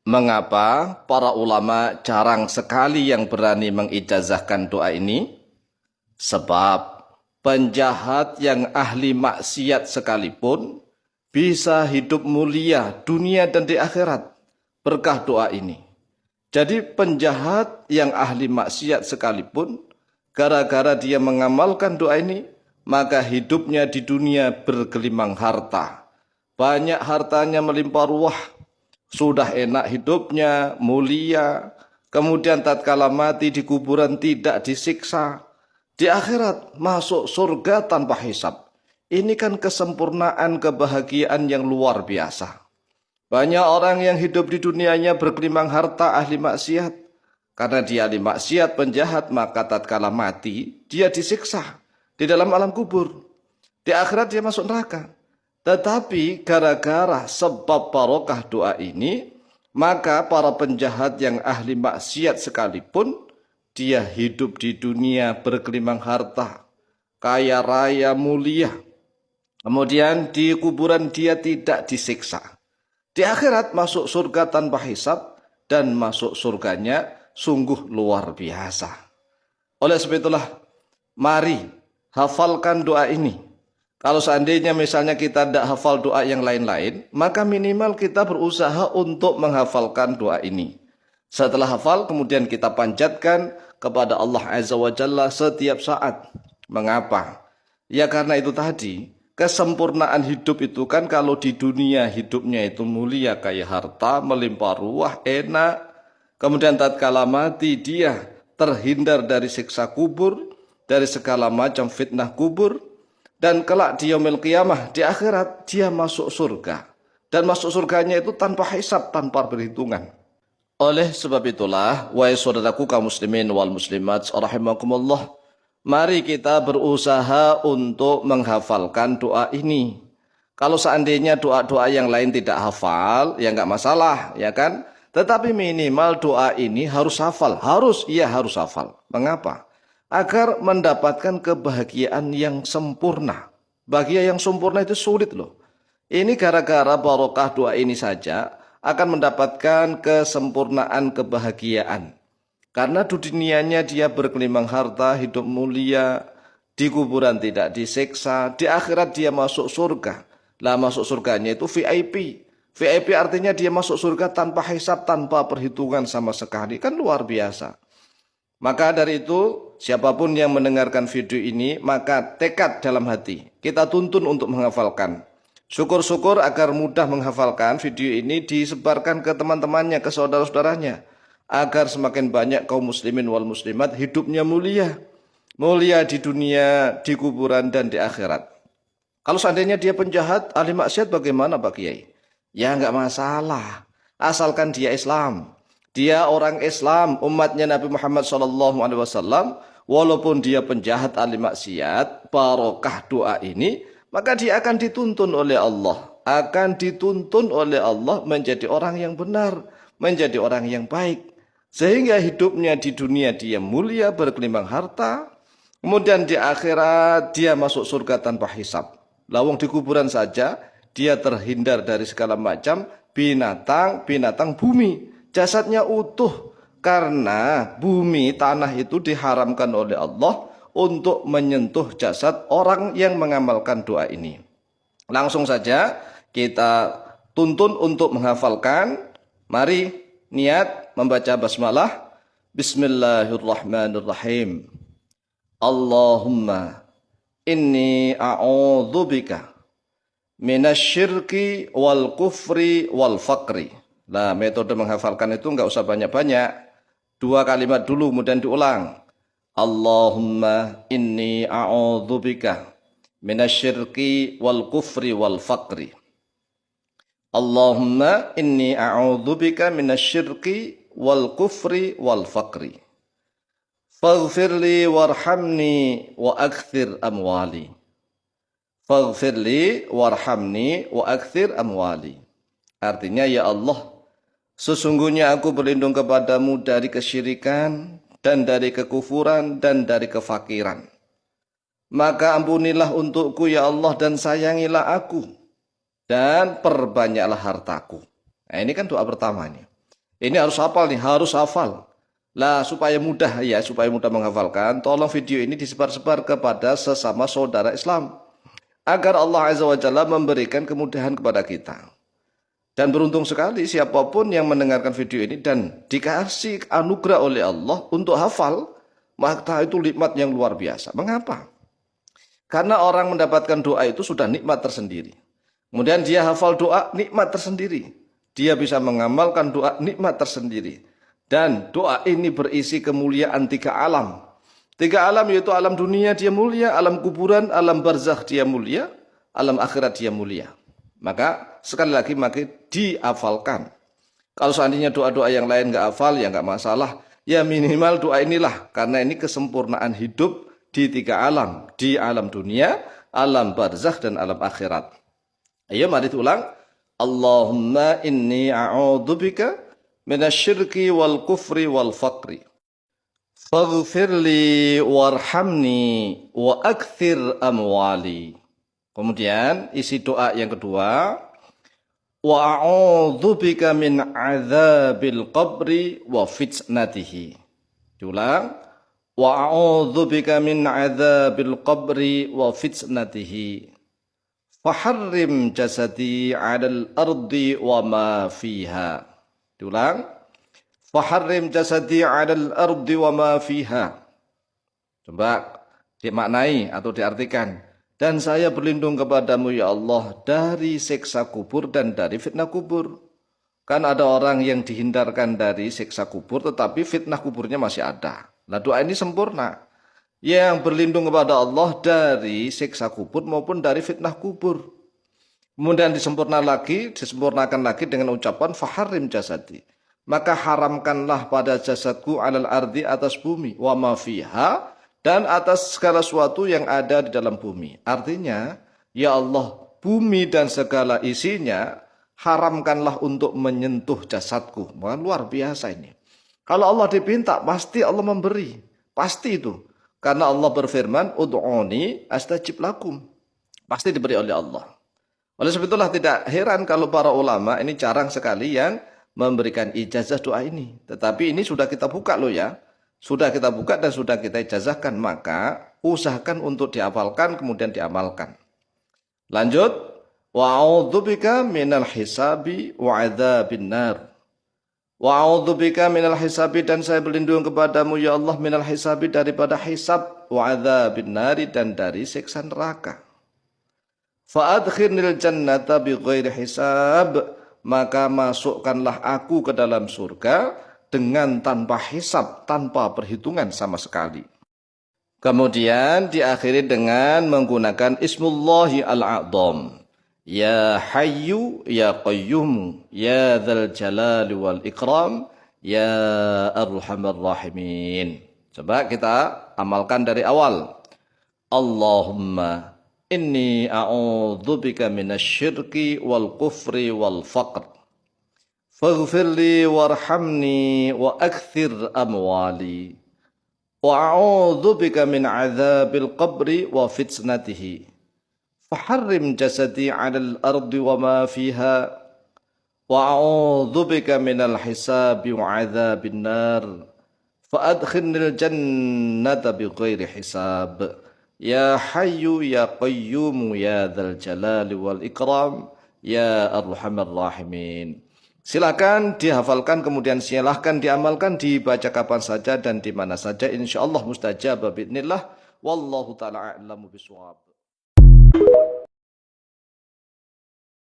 Mengapa para ulama jarang sekali yang berani mengijazahkan doa ini? Sebab penjahat yang ahli maksiat sekalipun bisa hidup mulia dunia dan di akhirat berkah doa ini. Jadi penjahat yang ahli maksiat sekalipun gara-gara dia mengamalkan doa ini, maka hidupnya di dunia bergelimang harta. Banyak hartanya melimpah ruah. Sudah enak hidupnya, mulia. Kemudian tatkala mati di kuburan tidak disiksa. Di akhirat masuk surga tanpa hisab. Ini kan kesempurnaan kebahagiaan yang luar biasa. Banyak orang yang hidup di dunianya bergelimang harta ahli maksiat. Karena dia ahli maksiat penjahat, maka tatkala mati dia disiksa di dalam alam kubur. Di akhirat dia masuk neraka. Tetapi gara-gara sebab barokah doa ini, maka para penjahat yang ahli maksiat sekalipun, dia hidup di dunia bergelimang harta, kaya raya mulia. Kemudian di kuburan dia tidak disiksa. Di akhirat masuk surga tanpa hisab, dan masuk surganya sungguh luar biasa. Oleh sebab itulah, mari hafalkan doa ini. Kalau seandainya misalnya kita tidak hafal doa yang lain-lain, maka minimal kita berusaha untuk menghafalkan doa ini. Setelah hafal, kemudian kita panjatkan kepada Allah Azza wa Jalla setiap saat. Mengapa? Ya karena itu tadi, kesempurnaan hidup itu kan kalau di dunia hidupnya itu mulia, kaya harta, melimpah ruah, enak. Kemudian tatkala mati dia terhindar dari siksa kubur, dari segala macam fitnah kubur. Dan kelak di yaumil qiyamah, di akhirat, dia masuk surga. Dan masuk surganya itu tanpa hisab, tanpa perhitungan. Oleh sebab itulah, wahai saudaraku kaum muslimin wal muslimat, rahimakumullah, mari kita berusaha untuk menghafalkan doa ini. Kalau seandainya doa-doa yang lain tidak hafal, ya nggak masalah, ya kan? Tetapi minimal doa ini harus hafal. Harus hafal. Mengapa? Agar mendapatkan kebahagiaan yang sempurna. Bahagia yang sempurna itu sulit loh. Ini gara-gara barokah doa ini saja akan mendapatkan kesempurnaan kebahagiaan. Karena di dunianya dia bergelimang harta, hidup mulia, di kuburan tidak disiksa, di akhirat dia masuk surga. Lah masuk surganya itu VIP. VIP artinya dia masuk surga tanpa hisab, tanpa perhitungan sama sekali. Kan luar biasa. Maka dari itu, siapapun yang mendengarkan video ini, maka tekad dalam hati. Kita tuntun untuk menghafalkan. Syukur-syukur agar mudah menghafalkan video ini disebarkan ke teman-temannya, ke saudara-saudaranya. Agar semakin banyak kaum muslimin wal muslimat hidupnya mulia. Mulia di dunia, di kuburan, dan di akhirat. Kalau seandainya dia penjahat, ahli maksiat bagaimana Pak Kiai? Ya nggak masalah. Asalkan dia Islam. Dia orang Islam, umatnya Nabi Muhammad SAW, walaupun dia penjahat ahli maksiat, barokah doa ini, maka dia akan dituntun oleh Allah. Akan dituntun oleh Allah menjadi orang yang benar, menjadi orang yang baik. Sehingga hidupnya di dunia dia mulia, bergelimang harta, kemudian di akhirat dia masuk surga tanpa hisab. Lawang di kuburan saja, dia terhindar dari segala macam binatang bumi. Jasadnya utuh karena bumi tanah itu diharamkan oleh Allah untuk menyentuh jasad orang yang mengamalkan doa ini. Langsung saja kita tuntun untuk menghafalkan. Mari niat membaca basmalah. Bismillahirrahmanirrahim. Allahumma inni a'udzubika minasyirki wal kufri wal faqri. Nah, metode menghafalkan itu enggak usah banyak-banyak. 2 kalimat dulu, kemudian diulang. Allahumma inni a'udzubika minasyirki wal kufri wal faqri. Allahumma inni a'udzubika minasyirki wal kufri wal faqri. Faghfirli warhamni wa akthir amwali. Faghfirli warhamni wa akthir amwali. Artinya, ya Allah, sesungguhnya aku berlindung kepadamu dari kesyirikan, dan dari kekufuran, dan dari kefakiran. Maka ampunilah untukku ya Allah, dan sayangilah aku, dan perbanyaklah hartaku. Nah, ini kan doa pertama ini. Ini harus hafal nih, harus hafal. Lah supaya mudah ya, supaya mudah menghafalkan, tolong video ini disebar-sebar kepada sesama saudara Islam. Agar Allah Azza wa Jalla memberikan kemudahan kepada kita. Dan beruntung sekali siapapun yang mendengarkan video ini dan dikasih anugerah oleh Allah untuk hafal, maka itu nikmat yang luar biasa. Mengapa? Karena orang mendapatkan doa itu sudah nikmat tersendiri. Kemudian dia hafal doa, nikmat tersendiri. Dia bisa mengamalkan doa, nikmat tersendiri. Dan doa ini berisi kemuliaan 3 alam. 3 alam yaitu alam dunia dia mulia, alam kuburan, alam barzakh dia mulia, alam akhirat dia mulia. Maka sekali lagi maka dihafalkan. Kalau seandainya doa-doa yang lain nggak hafal ya nggak masalah. Ya minimal doa inilah karena ini kesempurnaan hidup di 3 alam, di alam dunia, alam barzakh dan alam akhirat. Ayo mari ulang. Allahumma inni a'udzubika minasyirki wal kufri wal faqri. Faghfirli warhamni wa akthir amwali. Kemudian isi doa yang kedua, wa a'udzubika min adzabil qabri wa fitnatihi. Diulang, wa a'udzubika min adzabil qabri wa fitnatihi. Faharrim jasadi 'alal ardi wa ma fiha. Diulang, faharrim jasadi 'alal ardi wa ma fiha. Coba dimaknai atau diartikan. Dan saya berlindung kepadamu ya Allah dari siksa kubur dan dari fitnah kubur. Kan ada orang yang dihindarkan dari siksa kubur tetapi fitnah kuburnya masih ada. Nah doa ini sempurna. Yang berlindung kepada Allah dari siksa kubur maupun dari fitnah kubur. Kemudian disempurnakan lagi dengan ucapan faharrim jasadi. Maka haramkanlah pada jasadku alal ardi atas bumi wa ma fiha. Dan atas segala sesuatu yang ada di dalam bumi. Artinya, ya Allah, bumi dan segala isinya haramkanlah untuk menyentuh jasadku. Wah, luar biasa ini. Kalau Allah dipinta, pasti Allah memberi. Pasti itu. Karena Allah berfirman, ud'uni astajib lakum. Pasti diberi oleh Allah. Oleh sebab itulah tidak heran kalau para ulama ini jarang sekali yang memberikan ijazah doa ini. Tetapi ini sudah kita buka loh ya. Sudah kita buka dan sudah kita ijazahkan, maka usahakan untuk dihafalkan kemudian diamalkan. Lanjut, wa a'udzubika minal hisabi wa adzabin nar. Wa a'udzubika minal hisabi dan saya berlindung kepadamu ya Allah minal hisabi daripada hisab wa adzabin nar dan dari siksa neraka. Fa adkhilnil jannata bighairi hisab, maka masukkanlah aku ke dalam surga dengan tanpa hisab, tanpa perhitungan sama sekali. Kemudian diakhiri dengan menggunakan Ismullahi al-A'zam. Ya Hayyu, Ya Qayyum, Ya Dzal Jalali wal Ikram, Ya Arhamar Rahimin. Coba kita amalkan dari awal. Allahumma inni a'udzubika minasyirki wal kufri wal faqr. Faghfirli warhamni wa akthir amwali wa a'udzubika min adzabil qabri wa fitnatihi faharrim jasadi 'alal ardi wa ma fiha wa a'udzubika minal hisabi wa adzabin nar fa adkhilnil jannata bighairi hisab ya hayyu ya qayyum ya dzal jalali wal ikram ya arhamar rahimin. Silakan dihafalkan, kemudian silahkan diamalkan, dibaca kapan saja dan di mana saja. Insyaallah mustajab bi'idznillah. Wallahu ta'ala a'lamu bishawab.